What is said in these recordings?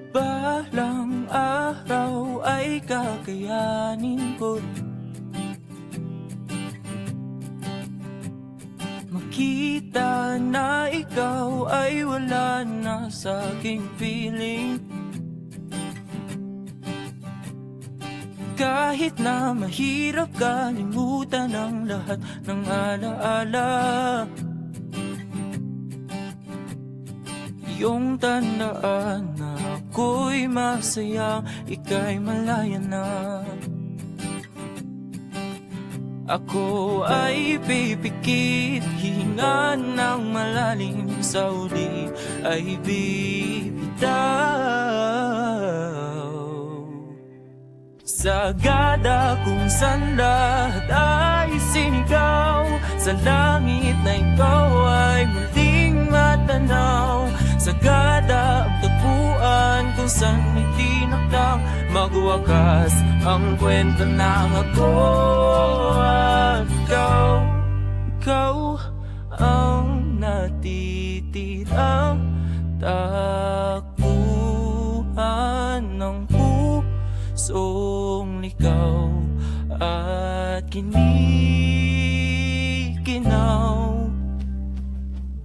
Balang araw ay kakayanin ko makita na ikaw ay wala na sa aking piling. Kahit na mahirap kalimutan ang lahat ng alaala, iyong tandaan na ako'y masaya, ika'y malaya na. Ako ay pipikit, hihinga ng malalim, sa uli ay bibitaw. Sagada kung saan lahat ay sinigaw, sa langit na ikaw ay muling matanaw. Sagada ang tagpuan kung saan itinakdang magwakas ang kwento ng ako at ikaw. Ikaw ang natitirang takbuhan ng pusong ligaw at kinikinaw.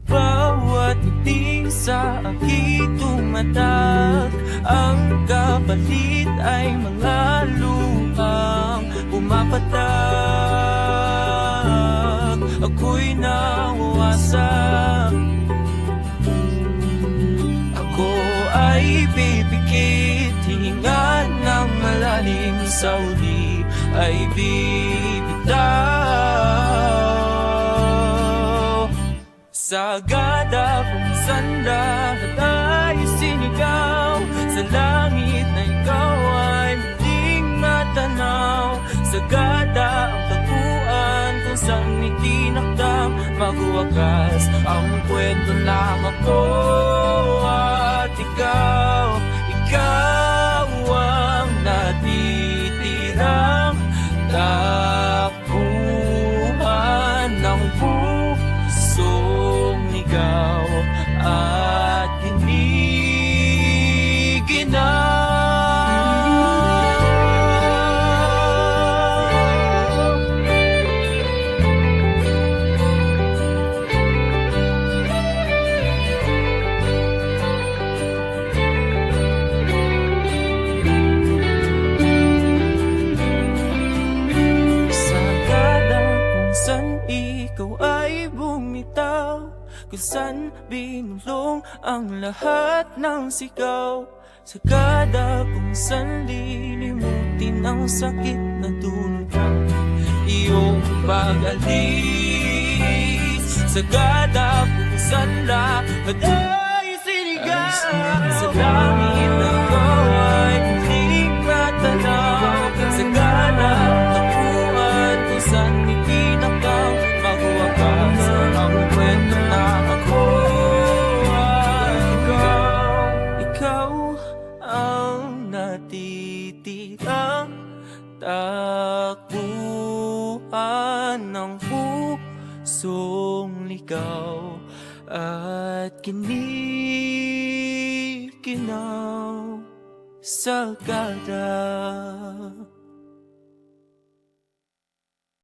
Bawat ngiti sa aking tumatak, ang kapalit ay mga luhang pumapatak. Ako'y nawawasak, ako ay pipikit, hihinga ng malalim, sa uli ay bibitaw. Sagada kung saan lahat ay sinigaw, sa langit na ikaw ay muling matanaw. Sagada ang tagpuan kung saan itinakdang magwakas ang kwento ng ako at ikaw. Ikaw ang natitirang takbuhan ng pusong ligaw at kinikinaw. Ikaw ay bumitaw, kung saan binulong ang lahat ng sigaw. Sagada kung saan lilimutin ang sakit na dulot ng iyong pag-alis. Sagada kung saan lahat ay sinigaw, sa langit na ikaw ay muling matanaw. Sagada ang takbuhan kung saan itinakdang magwakas ang kwento ng ako at ikaw. Ikaw ang natitirang takbuhan ng pusong ligaw at kinikinaw. Sagada.